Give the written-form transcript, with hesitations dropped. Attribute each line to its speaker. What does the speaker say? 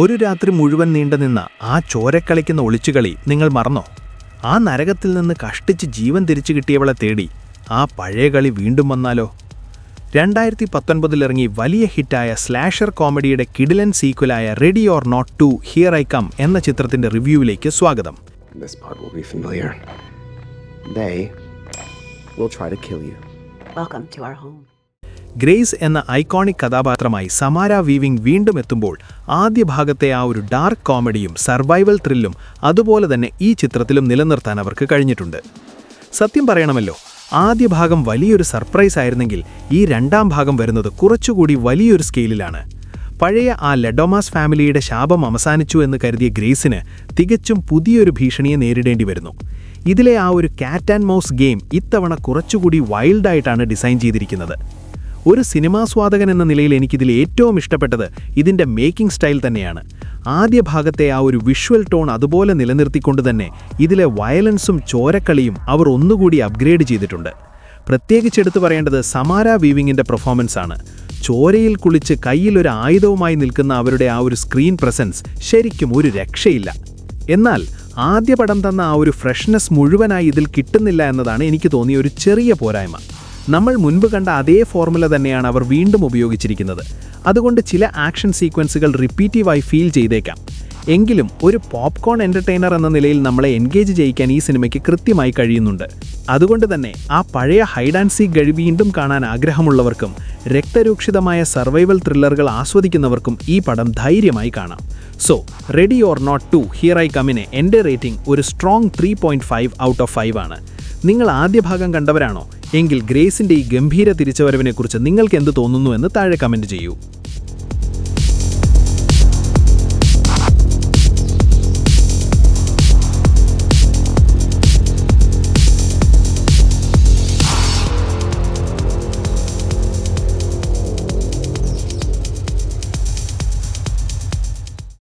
Speaker 1: ഒരു രാത്രി മുഴുവൻ നീണ്ടുനിന്ന ആ ചോരക്കളിക്കുന്ന ഒളിച്ചുകളി നിങ്ങൾ മറന്നോ? ആ നരകത്തിൽ നിന്ന് കഷ്ടിച്ച് ജീവൻ തിരിച്ചു കിട്ടിയവളെ തേടി ആ പഴയ കളി വീണ്ടും വന്നാലോ? 2019 ഇറങ്ങി വലിയ ഹിറ്റായ സ്ലാഷർ കോമഡിയുടെ കിടിലൻ സീക്വലായ ready or not two here I come എന്ന ചിത്രത്തിന്റെ റിവ്യൂവിലേക്ക് സ്വാഗതം.
Speaker 2: This part will be familiar. They will try to kill you.
Speaker 3: Welcome to our home.
Speaker 1: Grace എന്ന ഐക്കോണിക് കഥാപാത്രമായി സമാര വീവിംഗ് വീണ്ടും എത്തുമ്പോൾ ആദ്യ ഭാഗത്തെ ആ ഒരു ഡാർക്ക് കോമഡിയും സർവൈവൽ ത്രില്ലും അതുപോലെ തന്നെ ഈ ചിത്രത്തിലും നിലനിർത്താൻ അവർക്ക് കഴിഞ്ഞിട്ടുണ്ട്. സത്യം പറയണമല്ലോ, ആദ്യ ഭാഗം വലിയൊരു സർപ്രൈസ് ആയിരുന്നെങ്കിൽ ഈ രണ്ടാം ഭാഗം വരുന്നത് കുറച്ചുകൂടി വലിയൊരു സ്കെയിലിലാണ്. പഴയ ആ ലെഡോമാസ് ഫാമിലിയുടെ ശാപം അവസാനിച്ചു എന്ന് കരുതിയ ഗ്രേസിന് തികച്ചും പുതിയൊരു ഭീഷണിയെ നേരിടേണ്ടി വരുന്നു. ഇതിലെ ആ ഒരു കാറ്റ് ആൻഡ് മൗസ് ഗെയിം ഇത്തവണ കുറച്ചുകൂടി വൈൽഡായിട്ടാണ് ഡിസൈൻ ചെയ്തിരിക്കുന്നത്. ഒരു സിനിമാസ്വാദകൻ എന്ന നിലയിൽ എനിക്കിതിൽ ഏറ്റവും ഇഷ്ടപ്പെട്ടത് ഇതിൻ്റെ മേക്കിംഗ് സ്റ്റൈൽ തന്നെയാണ്. ആദ്യ ഭാഗത്തെ ആ ഒരു വിഷ്വൽ ടോൺ അതുപോലെ നിലനിർത്തിക്കൊണ്ട് തന്നെ ഇതിലെ വയലൻസും ചോരക്കളിയും അവർ ഒന്നുകൂടി അപ്ഗ്രേഡ് ചെയ്തിട്ടുണ്ട്. പ്രത്യേകിച്ചെടുത്തു പറയേണ്ടത് സമാര വീവിങ്ങിൻ്റെ പെർഫോമൻസ് ആണ്. ചോരയിൽ കുളിച്ച് കയ്യിലൊരു ആയുധവുമായി നിൽക്കുന്ന അവരുടെ ആ ഒരു സ്ക്രീൻ പ്രസൻസ് ശരിക്കും ഒരു രക്ഷയില്ല. എന്നാൽ ആദ്യ പടം തന്ന ആ ഒരു ഫ്രഷ്നെസ് മുഴുവനായി ഇതിൽ കിട്ടുന്നില്ല എന്നതാണ് എനിക്ക് തോന്നിയ ഒരു ചെറിയ പോരായ്മ. നമ്മൾ മുൻപ് കണ്ട അതേ ഫോർമുല തന്നെയാണ് അവർ വീണ്ടും ഉപയോഗിച്ചിരിക്കുന്നത്. അതുകൊണ്ട് ചില ആക്ഷൻ സീക്വൻസുകൾ റിപ്പീറ്റീവായി ഫീൽ ചെയ്തേക്കാം. എങ്കിലും ഒരു പോപ്കോൺ എൻ്റർടൈനർ എന്ന നിലയിൽ നമ്മളെ എൻഗേജ് ചെയ്യിക്കാൻ ഈ സിനിമയ്ക്ക് കൃത്യമായി കഴിയുന്നുണ്ട്. അതുകൊണ്ട് തന്നെ ആ പഴയ ഹൈഡ് ആൻഡ് സീക്ക് ഗഴി വീണ്ടും കാണാൻ ആഗ്രഹമുള്ളവർക്കും രക്തരൂക്ഷിതമായ സർവൈവൽ ത്രില്ലറുകൾ ആസ്വദിക്കുന്നവർക്കും ഈ പടം ധൈര്യമായി കാണാം. So ready or not two here I കമിന് എൻ്റെ റേറ്റിംഗ് ഒരു സ്ട്രോങ് 3.5 ഔട്ട് ഓഫ് 5 ആണ്. നിങ്ങൾ ആദ്യ ഭാഗം കണ്ടവരാണോ? എങ്കിൽ ഗ്രേസിൻ്റെ ഈ ഗംഭീര തിരിച്ചുവരവിനെക്കുറിച്ച് നിങ്ങൾക്ക് എന്ത് തോന്നുന്നു എന്ന് താഴെ കമൻറ്റ് ചെയ്യൂ.